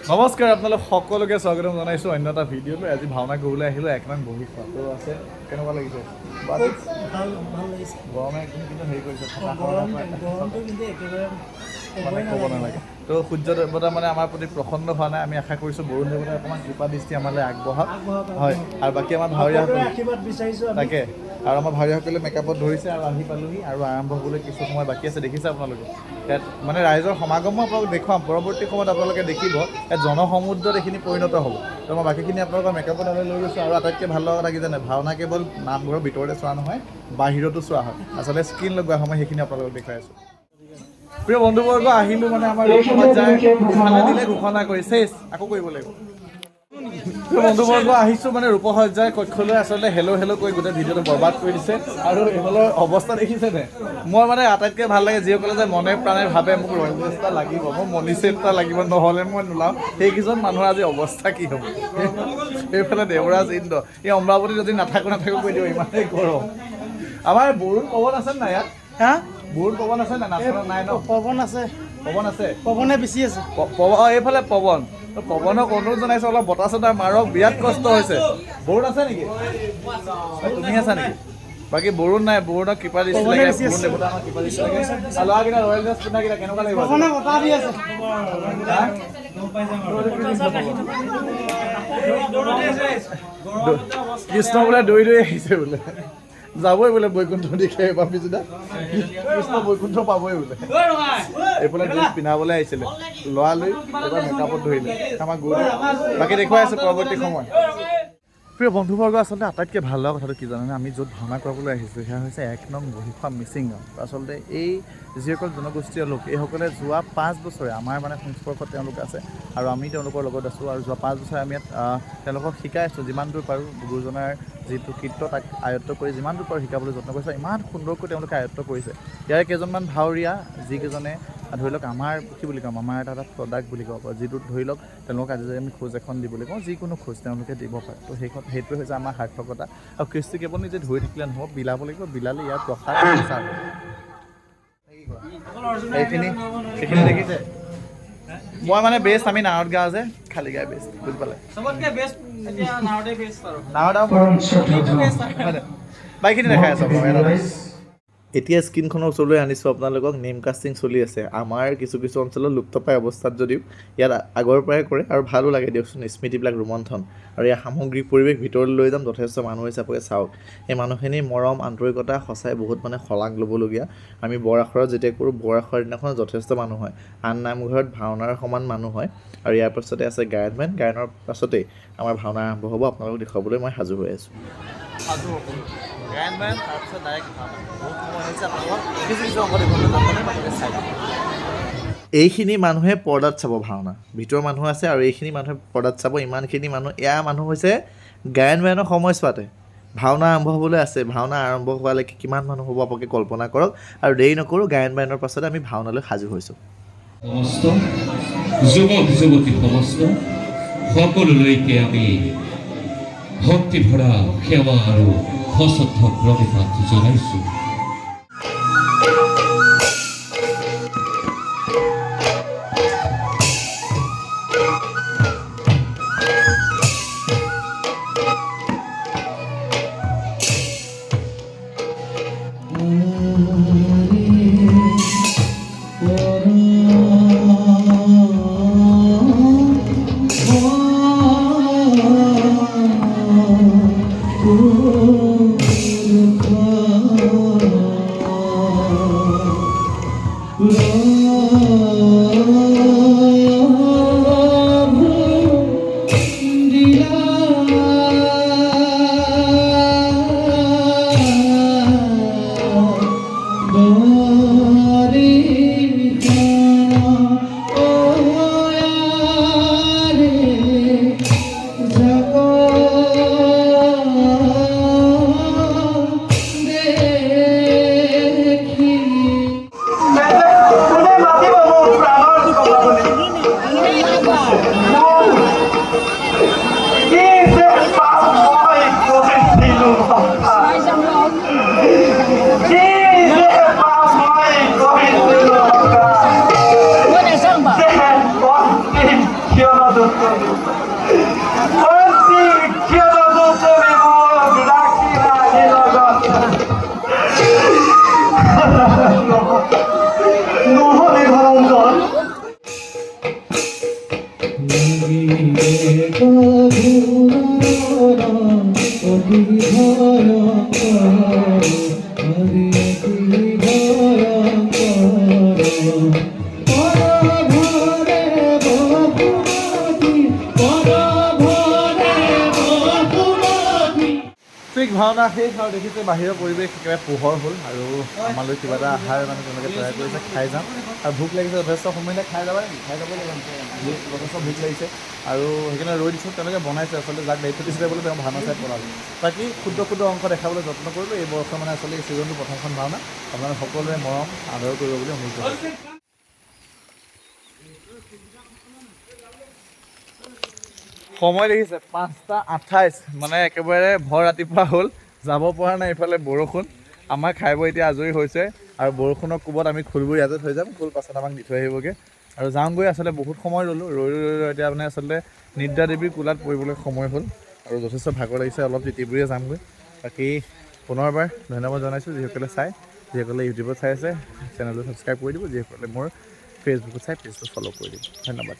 নমস্কাৰ আপোনালোক সকলোকে স্বাগতম জনাইছোঁ অন্য এটা ভিডিঅ'লৈ। আজি ভাওনা কৰিবলৈ আহিলোঁ, এক নং বহি খোৱাটো আছে। কেনেকুৱা লাগিছে? ভাল লাগিছে। গৰমে কিন্তু হেৰি কৰিছে, গৰমটো কিন্তু একেবাৰে মানে ক'ব নালাগে। তো সূৰ্য দেৱতা মানে আমাৰ প্ৰতি প্ৰসন্ন হোৱা নাই। আমি আশা কৰিছোঁ বৰুণ দেৱতাই অকণমান কৃপা দৃষ্টি আমালৈ আগবঢ়াওক। হয়, আৰু বাকী আমাৰ ভাৱৰীয়াসকলে আশীৰ্বাদ বিচাৰিছোঁ তাকে। আৰু আমাৰ ভাৱৰীয়াসকলে মেকআপত ধৰিছে আৰু আহি পালোহি আৰু আৰম্ভ হ'বলৈ কিছু সময় বাকী আছে। দেখিছে আপোনালোকে ইয়াত মানে ৰাইজৰ সমাগমো আপোনালোকক দেখুৱাম। পৰৱৰ্তী সময়ত আপোনালোকে দেখিব ইয়াত জনসমুদ্ৰত এইখিনি পৰিণত হ'ব। তো মই বাকীখিনি আপোনালোকৰ মেকআপত লৈ গৈছোঁ। আৰু আটাইতকৈ ভাল লগা কথা কি জানে, ভাওনা কেৱল নামঘৰৰ ভিতৰতে চোৱা নহয়, বাহিৰতো চোৱা হয়। আচলতে স্ক্ৰীণ লগোৱা সময় সেইখিনি আপোনালোকক দেখুৱাই আছোঁ। প্ৰিয় বন্ধুবৰ্গ, আহিলোঁ মানে আমাৰ ৰূপসজ্জাই ঘোষণা দিলে, ঘোষণা কৰি চেচ আকৌ কৰিব লাগিব। বন্ধুবৰ্গ, আহিছোঁ মানে ৰূপসজ্জাই কক্ষলৈ আচলতে হেল্ল' কৰি গোটেই ভিডিঅ'টো বৰবাদ কৰি দিছে। আৰু এইফালৰ অৱস্থা দেখিছেনে? মই মানে আটাইতকৈ ভাল লাগে যিসকলে যে মনে প্ৰাণে ভাবে মোক ৰয়েল ড্ৰেছ এটা লাগিব, মোক মণি চেট এটা লাগিব, নহ'লে মই নোলাওঁ। সেইকেইজন মানুহৰ আজি অৱস্থা কি হ'ব? সেইফালে দেৱৰাজ ইন্দ্ৰ, এই অমৰাৱতী যদি নাথাকো কৈ দিওঁ, ইমানেই গৰম। আমাৰ বৰুণ পৱন আছে নাই ইয়াত? হা? বৰুণ পৱন আছে নাই? নাচনত নাই ন? পৱন আছে, পৱন আছে, পৱনে বেছি আছে। এইফালে পৱন, পৱনক অনুৰোধ জনাইছোঁ অলপ বতাহ চতাহ মাৰক, বিৰাট কষ্ট হৈছে। বৰুণ আছে নেকি? তুমি আছা নেকি? বাকী বৰুণ নাই, বৰুণক কৃপা দৃষ্টি লাগে, বৰুণ দেৱতা আমাক কৃপা দৃষ্টি লাগে। আৰু ল'ৰাকেইটা ৰয়েল ড্ৰেছ পিন্ধাকেইটা কেনেকুৱা লাগিব? পৱনে বতাহ দি আছে। কৃষ্ণ বোলে দৌৰি আহিছে বোলে, যাবই বোলে বৈকুণ্ঠ দিশে। এবাৰ পিছদিনা কৃষ্ণ বৈকুণ্ঠ পাবই বোলে। এইফালে ড্ৰেছ পিন্ধাবলৈ আহিছিলে ল'ৰালৈ, এবাৰ মেকআপত ধৰিলে আমাক গুৰু। বাকী দেখুৱাই আছোঁ পৰৱৰ্তী সময়। প্ৰিয় বন্ধুবৰ্গ, আচলতে আটাইতকৈ ভাল লগা কথাটো কি জানেনে, আমি য'ত ভাওনা কৰাবলৈ আহিছোঁ সেয়া হৈছে 1 নং বহিখোৱা মিচিং গাঁও। আচলতে এই যিসকল জনগোষ্ঠীয় লোক, এইসকলে যোৱা 5 বছৰে আমাৰ মানে সংস্পৰ্শত তেওঁলোক আছে আৰু আমি তেওঁলোকৰ লগত আছোঁ। আৰু যোৱা 5 বছৰে আমি ইয়াত তেওঁলোকক শিকাই আছোঁ, যিমান দূৰ পাৰোঁ। গুৰুজনাৰ যিটো কীৰ্ত তাক আয়ত্ত কৰি যিমান দূৰ পাৰোঁ শিকাবলৈ যত্ন কৰিছোঁ। ইমান সুন্দৰকৈ তেওঁলোকে আয়ত্ত কৰিছে। ইয়াৰে কেইজনমান ভাৱৰীয়া, যিকেইজনে ধৰি লওক আমাৰ কি বুলি ক'ম, আমাৰ এটা প্ৰডাক্ট বুলি ক'ব পাৰোঁ, যিটোত ধৰি লওক তেওঁলোকক আজি যদি আমি খোজ এখন দিবলৈ কওঁ, যিকোনো খোজ তেওঁলোকে দিব পাৰে। তো সেইটোৱে হৈছে আমাৰ সাৰ্থকতা। আৰু কৃষ্টি কেৱল নিজে ধৰি থাকিলে নহ'ব, বিলাব লাগিব। বিলালে ইয়াৰ প্ৰসাৰ সেইখিনি দেখিছে। মই মানে বেষ্ট, আমি নাৱত গাওঁ যে, খালী গাই বেষ্ট, বুজি পালে? বাইকখিনি দেখাই আছোঁ এতিয়া স্ক্ৰীণখনৰ ওচৰলৈ আনিছোঁ আপোনালোকক। নেম কাষ্টিং চলি আছে আমাৰ কিছু অঞ্চলত লুপ্তপ্ৰায় অৱস্থাত, যদিও ইয়াত আগৰ পৰাই কৰে আৰু ভালো লাগে দিয়কচোন, স্মৃতিবিলাক ৰোমন্থন। আৰু ইয়াৰ সামগ্ৰিক পৰিৱেশ ভিতৰলৈ লৈ যাম, যথেষ্ট মানুহ হিচাপে চাওক। এই মানুহখিনিৰ মৰম আন্তৰিকতা সঁচাই বহুত মানে শলাগ ল'বলগীয়া। আমি বৰ আখৰত যেতিয়া কৰোঁ, বৰ আখৰৰ দিনাখন যথেষ্ট মানুহ হয়। আন নামঘৰত ভাওনাৰ সমান মানুহ হয়। আৰু ইয়াৰ পাছতে আছে গায়ন, গায়নৰ পাছতেই আমাৰ ভাওনা আৰম্ভ হ'ব। আপোনালোকক দেখুৱাবলৈ মই সাজু হৈ আছোঁ। তাৰপিছত ডাইৰেক্ট ভাওনা। বহুত সময় হৈছে, আপোনালোকক কিছু অংশ এইখিনি মানুহে পৰ্দাত চাব ভাওনা, ভিতৰৰ মানুহ আছে আৰু এইখিনি মানুহে পৰ্দাত চাব। ইমানখিনি মানুহ, এয়া মানুহ হৈছে গায়ন বায়নৰ সময়ছোৱাতে। ভাওনা আৰম্ভ হ'বলৈ আছে, ভাওনা আৰম্ভ হোৱালৈকে কিমান মানুহ হ'ব আপোনালোকে কল্পনা কৰক। আৰু দেৰি নকৰোঁ, গায়ন বায়নৰ পাছতে আমি ভাওনালৈ সাজু হৈছোঁ। সমস্ত যুৱক যুৱতী সমস্ত সকলোলৈকে আমি ভক্তি ভৰা সেৱা আৰু সশ্ৰদ্ধ প্ৰণিপাত জনাইছোঁ। ঠিক ভাওনা শেষ আৰু দেখিছে বাহিৰৰ পৰিৱেশ একেবাৰে পোহৰ হ'ল আৰু আমালৈ কিবা এটা আহাৰ মানে তেওঁলোকে তৈয়াৰ কৰিছে খাই যাম আৰু ভোক লাগিছে যথেষ্ট সময়তে খাই যাবা নেকি খাই যাব লাগিব যথেষ্ট ভোক লাগিছে আৰু সেইকাৰণে ৰৈ দিছোঁ তেওঁলোকে বনাইছে আচলতে যাক দায়িত্ব দিছিলে বোলে তেওঁ ভাওনা চাই পলালে বাকী ক্ষুদ্ৰ ক্ষুদ্ৰ অংশ দেখাবলৈ যত্ন কৰিলোঁ এই বৰ্ষৰ মানে আচলতে এই ছিজনটো প্ৰথমখন ভাওনা আপোনালোকে সকলোৱে মৰম আদৰ কৰিব বুলি অনুৰোধ কৰিছোঁ সময় দেখিছে 5:28 মানে একেবাৰে ভৰ ৰাতিপুৱা হ'ল যাব পৰা নাই এইফালে বৰষুণ আমাৰ খাই বৈ এতিয়া আজৰি হৈছে আৰু বৰষুণৰ কোবত আমি খোলবোৰ ইয়াতে থৈ যাম খোল পাছত আমাক দি থৈ আহিবগৈ আৰু যাওঁগৈ আচলতে বহুত সময় ৰ'লোঁ ৰৈ এতিয়া মানে আচলতে নিদ্ৰা দেৱীৰ কোলাত পৰিবলৈ সময় হ'ল আৰু যথেষ্ট ভাগৰ লাগিছে অলপ তিতিবুৰিয়ে যামগৈ বাকী পুনৰবাৰ ধন্যবাদ জনাইছোঁ যিসকলে চাই যিসকলে ইউটিউবত চাই আছে চেনেলটো ছাবস্ক্ৰাইব কৰি দিব যিসকলে মোৰ ফেচবুকত চাই পেজটো ফ'ল' কৰি দিব ধন্যবাদ